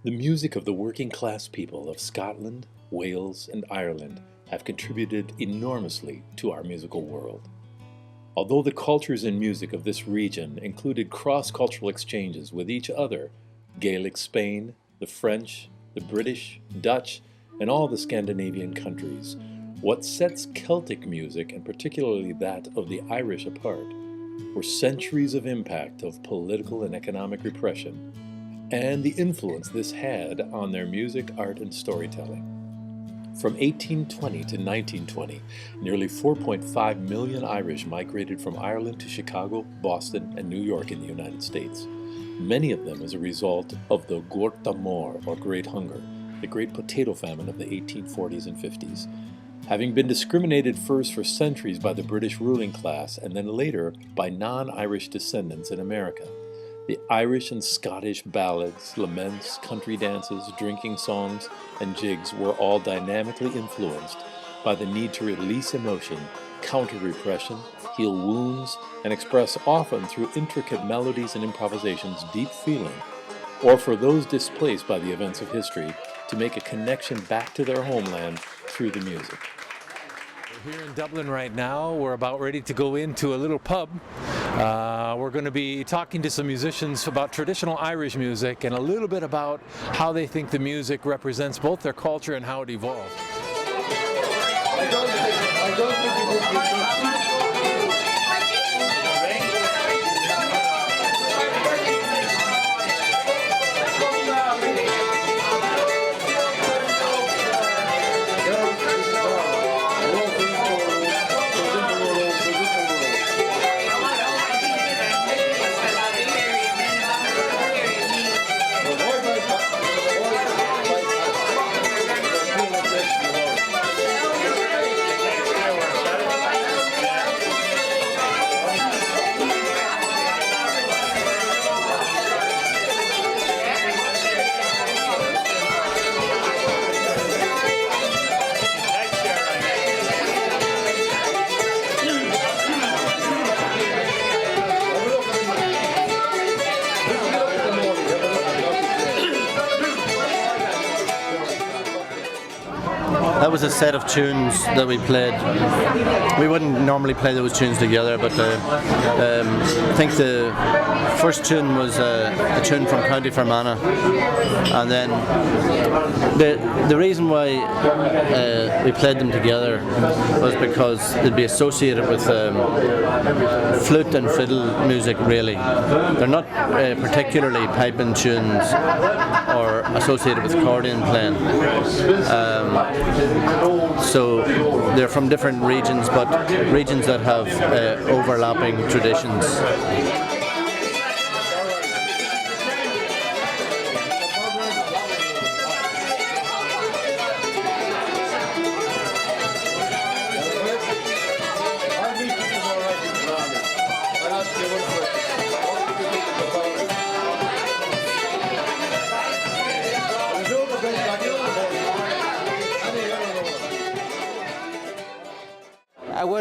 The music of the working class people of Scotland, Wales, and Ireland have contributed enormously to our musical world. Although the cultures and music of this region included cross-cultural exchanges with each other, Gaelic Spain, the French, the British, Dutch, and all the Scandinavian countries, what sets Celtic music, and particularly that of the Irish, apart were centuries of impact of political and economic repression, and the influence this had on their music, art, and storytelling. From 1820 to 1920, nearly 4.5 million Irish migrated from Ireland to Chicago, Boston, and New York in the United States, many of them as a result of the Gorta Mór, or Great Hunger, the Great Potato Famine of the 1840s and 50s. Having been discriminated first for centuries by the British ruling class and then later by non-Irish descendants in America, the Irish and Scottish ballads, laments, country dances, drinking songs, and jigs were all dynamically influenced by the need to release emotion, counter repression, heal wounds, and express often through intricate melodies and improvisations deep feeling, or for those displaced by the events of history to make a connection back to their homeland through the music. We're here in Dublin right now. We're about ready to go into a little pub. We're going to be talking to some musicians about traditional Irish music and a little bit about how they think the music represents both their culture and how it evolved. I don't think it would be That was a set of tunes that we played. We wouldn't normally play those tunes together, but I think the first tune was a tune from County Fermanagh, and then the reason why we played them together was because they'd be associated with flute and fiddle music. Really, they're not particularly piping tunes or associated with accordion playing. So they're from different regions, but regions that have overlapping traditions.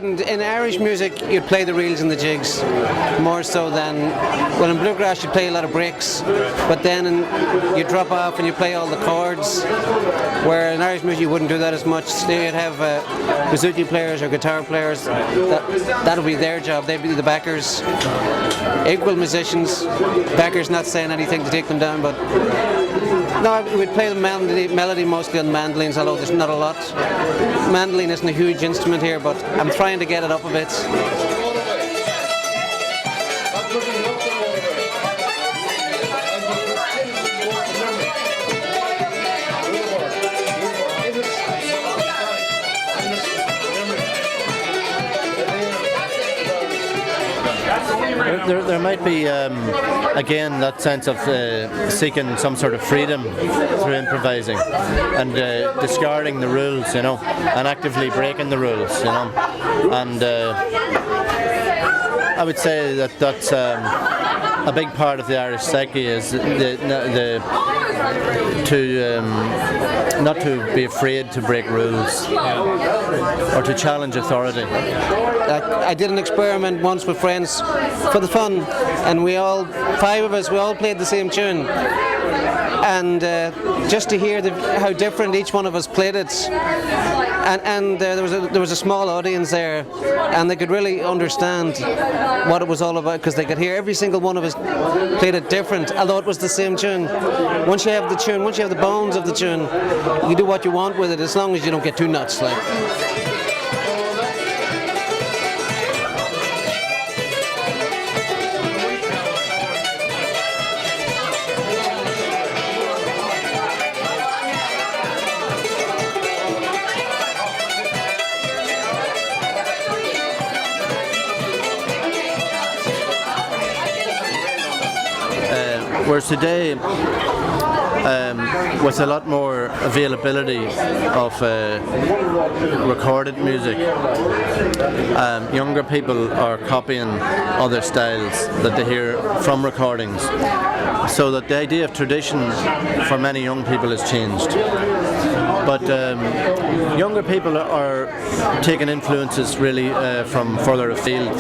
In Irish music, you'd play the reels and the jigs more so than, well, in bluegrass you'd play a lot of breaks, but then you drop off and you play all the chords, where in Irish music you wouldn't do that as much. So you'd have bouzouki players or guitar players, that would be their job, they'd be the backers, equal musicians, backers not saying anything to take them down, but no, we'd play the melody mostly on mandolins, although there's not a lot. Mandolin isn't a huge instrument here, but I'm trying to get it up a bit. There might be, again, that sense of seeking some sort of freedom through improvising and discarding the rules, you know, and actively breaking the rules, you know. And I would say that that's a big part of the Irish psyche, is not to be afraid to break rules or to challenge authority. I did an experiment once with friends for the fun, and five of us, we all played the same tune. and just to hear how different each one of us played it, and there was a small audience there, and they could really understand what it was all about because they could hear every single one of us played it different, although it was the same tune. Once you have the tune, once you have the bones of the tune, you do what you want with it as long as you don't get too nuts. Like. Whereas today, with a lot more availability of recorded music, younger people are copying other styles that they hear from recordings, so that the idea of tradition for many young people has changed. But younger people are taking influences really from further afield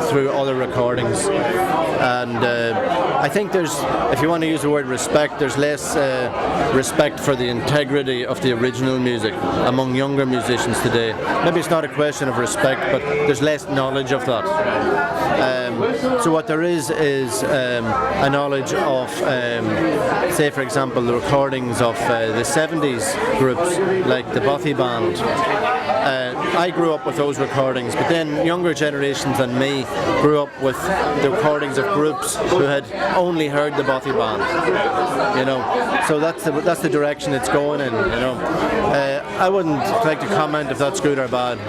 through other recordings, and I think there's, if you want to use the word respect, there's less respect for the integrity of the original music among younger musicians today. Maybe it's not a question of respect, but there's less knowledge of that. So what there is a knowledge of, say for example, the recordings of the 70s groups like the Bothy Band. I grew up with those recordings, but then younger generations than me grew up with the recordings of groups who had only heard the Bothy Band. You know, so that's the direction it's going in. You know, I wouldn't like to comment if that's good or bad.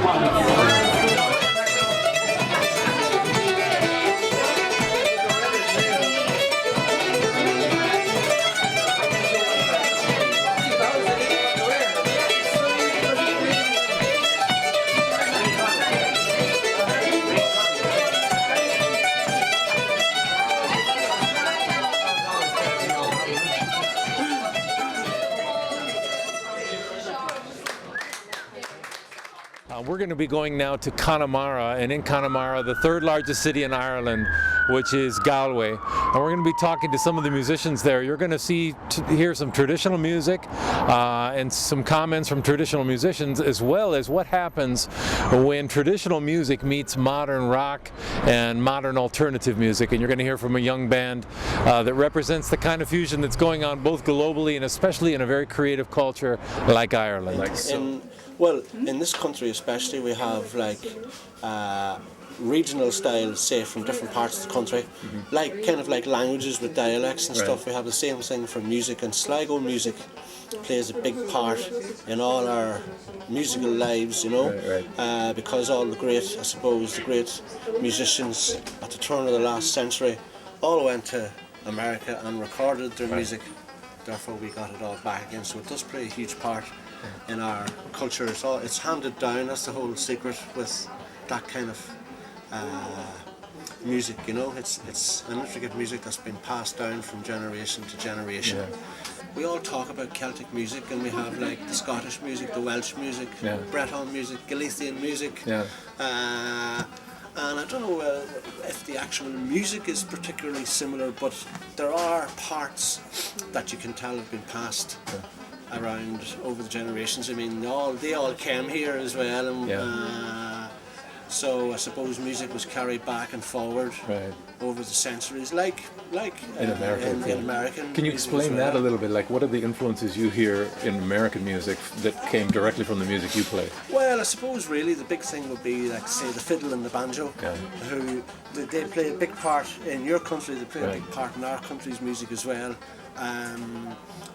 We're going to be going now to Connemara, and in Connemara, the third largest city in Ireland, which is Galway. And we're going to be talking to some of the musicians there. You're going to hear some traditional music and some comments from traditional musicians, as well as what happens when traditional music meets modern rock and modern alternative music. And you're going to hear from a young band that represents the kind of fusion that's going on both globally and especially in a very creative culture like Ireland. Well, in this country especially, we have like regional styles, say from different parts of the country, like kind of like languages with dialects and stuff. We have the same thing for music, and Sligo music plays a big part in all our musical lives, you know, because all the great, I suppose, the great musicians at the turn of the last century all went to America and recorded their music. Therefore, we got it all back again. So it does play a huge part in our culture. It's handed down. That's the whole secret with that kind of music, you know. It's an intricate music that's been passed down from generation to generation. Yeah. We all talk about Celtic music, and we have like the Scottish music, the Welsh music, Breton music, Galician music. Yeah. And I don't know if the actual music is particularly similar, but there are parts that you can tell have been passed around over the generations. I mean, they all came here as well, and so I suppose music was carried back and forward over the centuries, like in American. Can you explain that a little bit? Like, what are the influences you hear in American music that came directly from the music you play? Well, I suppose really the big thing would be, like, say, the fiddle and the banjo, who they play a big part in your country. They play a big part in our country's music as well.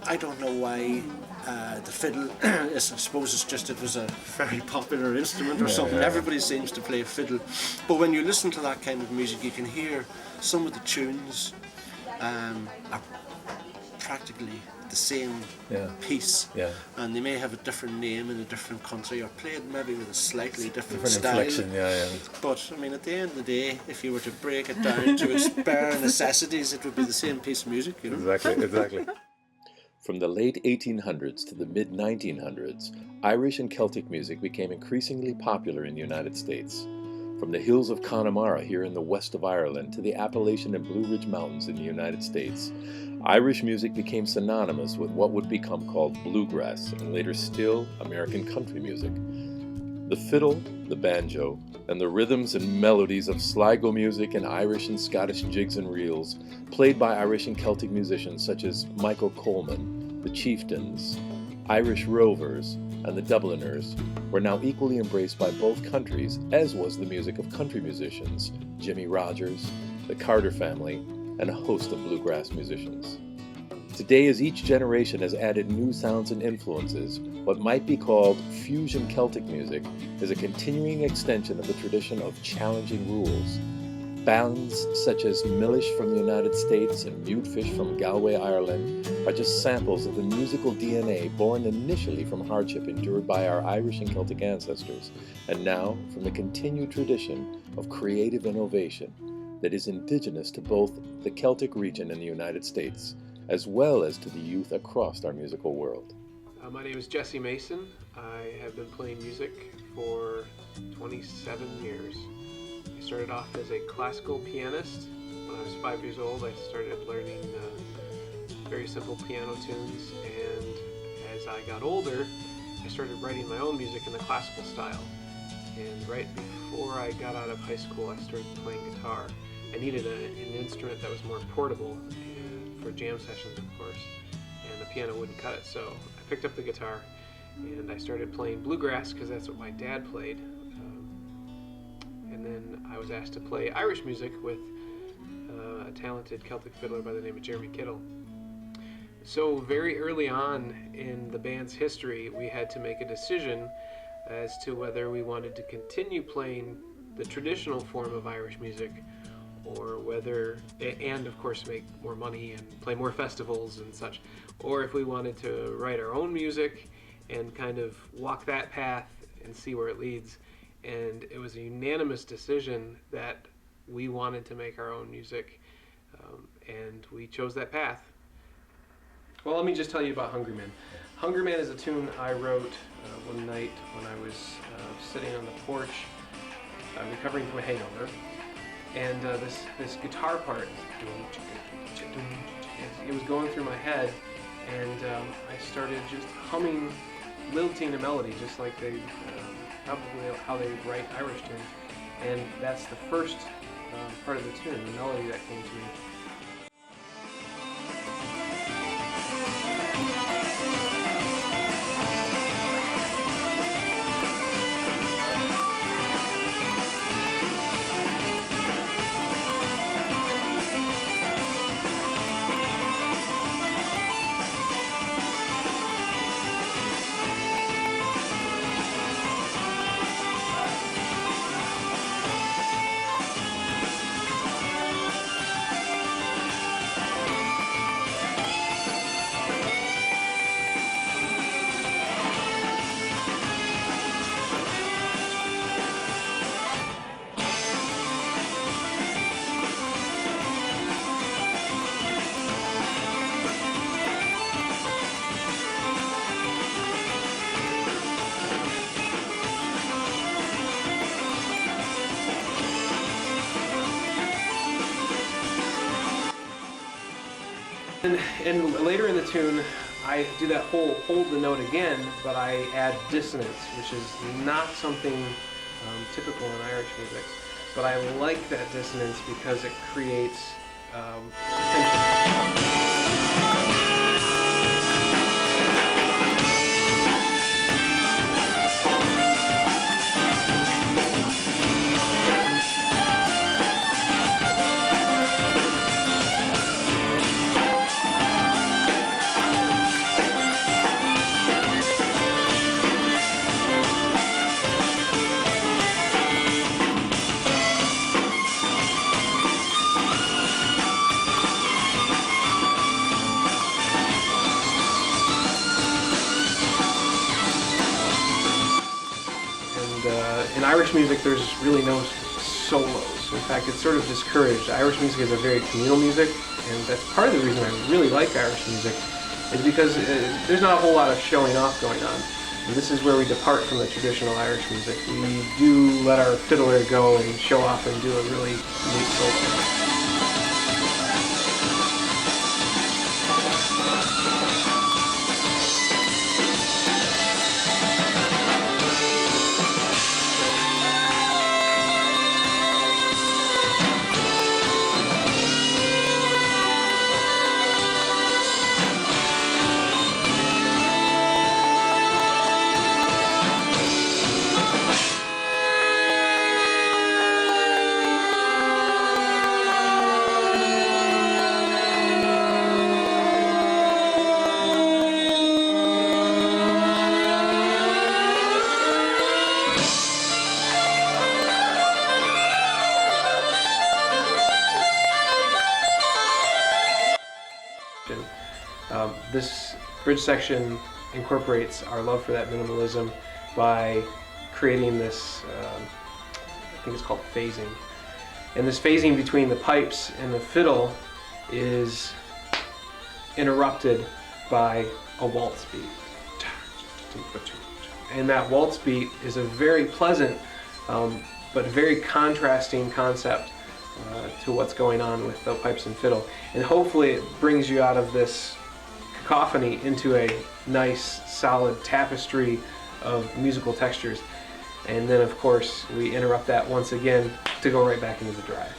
I don't know why the fiddle I suppose it was a very popular instrument or something. Everybody seems to play fiddle, but when you listen to that kind of music, you can hear some of the tunes are practically the same piece, and they may have a different name in a different country or played maybe with a slightly different style. Inflection, But I mean, at the end of the day, if you were to break it down to its bare necessities, it would be the same piece of music, you know? Exactly. From the late 1800s to the mid-1900s, Irish and Celtic music became increasingly popular in the United States. From the hills of Connemara here in the west of Ireland to the Appalachian and Blue Ridge Mountains in the United States, Irish music became synonymous with what would become called bluegrass and later still American country music. The fiddle, the banjo, and the rhythms and melodies of Sligo music and Irish and Scottish jigs and reels, played by Irish and Celtic musicians such as Michael Coleman, the Chieftains, Irish Rovers, and the Dubliners, were now equally embraced by both countries, as was the music of country musicians, Jimmy Rogers, the Carter family, and a host of bluegrass musicians. Today, as each generation has added new sounds and influences, what might be called fusion Celtic music is a continuing extension of the tradition of challenging rules. Bands such as Millish from the United States and Mutefish from Galway, Ireland, are just samples of the musical DNA born initially from hardship endured by our Irish and Celtic ancestors, and now from the continued tradition of creative innovation that is indigenous to both the Celtic region and the United States, as well as to the youth across our musical world. My name is Jesse Mason. I have been playing music for 27 years. I started off as a classical pianist. When I was 5 years old, I started learning very simple piano tunes, and as I got older, I started writing my own music in the classical style. And right before I got out of high school, I started playing guitar. I needed an instrument that was more portable for jam sessions, of course, and the piano wouldn't cut it, so I picked up the guitar and I started playing bluegrass because that's what my dad played. And then I was asked to play Irish music with a talented Celtic fiddler by the name of Jeremy Kittle. So very early on in the band's history, we had to make a decision as to whether we wanted to continue playing the traditional form of Irish music, or whether, and of course make more money and play more festivals and such, or if we wanted to write our own music and kind of walk that path and see where it leads. And it was a unanimous decision that we wanted to make our own music, and we chose that path. Well, let me just tell you about Hungry Man. Hungry Man is a tune I wrote one night when I was sitting on the porch recovering from a hangover. And this guitar part, it was going through my head, and I started just humming, lilting a melody, just like they probably how they write Irish tunes. And that's the first part of the tune, the melody that came to me. And later in the tune, I do that whole hold the note again, but I add dissonance, which is not something typical in Irish music. But I like that dissonance because it creates tension. In Irish music, there's really no solos. In fact, it's sort of discouraged. Irish music is a very communal music, and that's part of the reason I really like Irish music, is because there's not a whole lot of showing off going on. And this is where we depart from the traditional Irish music. We do let our fiddler go and show off and do a really neat solo. This bridge section incorporates our love for that minimalism by creating this, I think it's called phasing. And this phasing between the pipes and the fiddle is interrupted by a waltz beat. And that waltz beat is a very pleasant but very contrasting concept to what's going on with the pipes and fiddle. And hopefully it brings you out of this cacophony into a nice solid tapestry of musical textures. And then of course we interrupt that once again to go right back into the drive.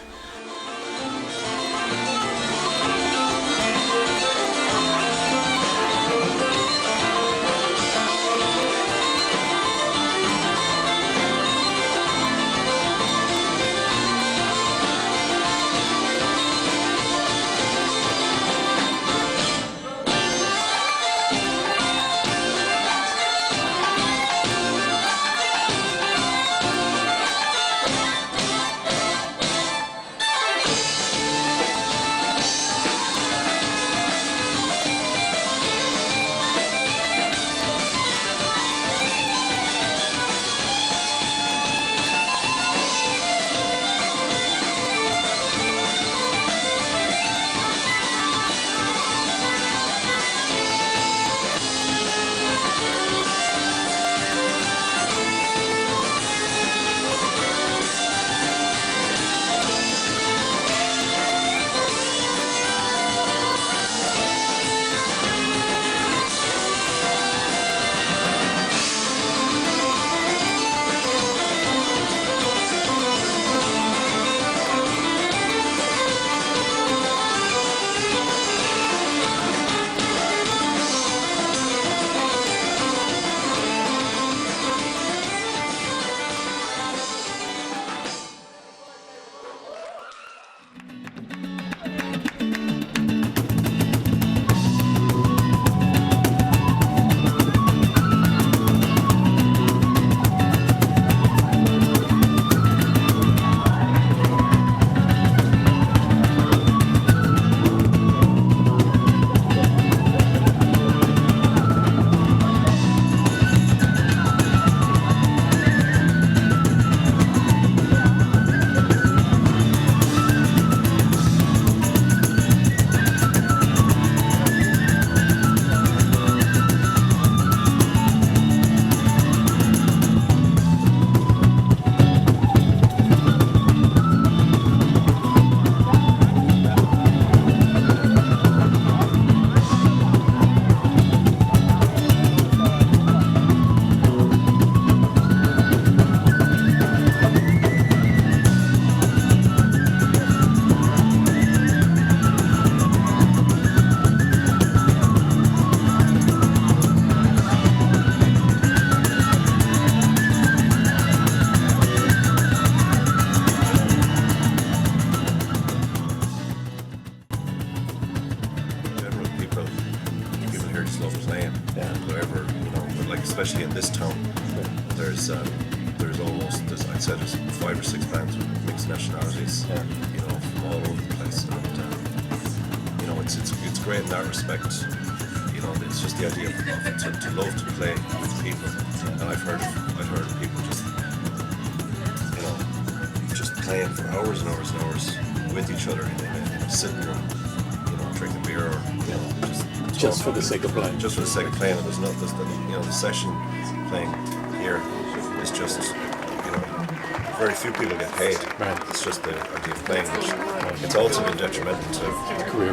especially in this town, there's almost, I'd say there's 5 or 6 bands with mixed nationalities, you know, from all over the place, and you know, it's great in that respect. You know, it's just the idea of to love to play with people, and I've heard of people just, you know, just playing for hours and hours and hours with each other in a sitting room, you know, drinking beer, or you know, just Just for the sake of playing. Just for the sake of playing. There's no, the session playing here is just, very few people get paid. Right. It's just the idea of playing, which it's also been detrimental to Career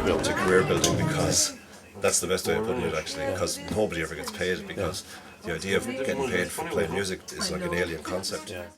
building. because that's the best way of putting it, actually, because nobody ever gets paid, because the idea of getting paid for playing music is like an alien concept. Yeah.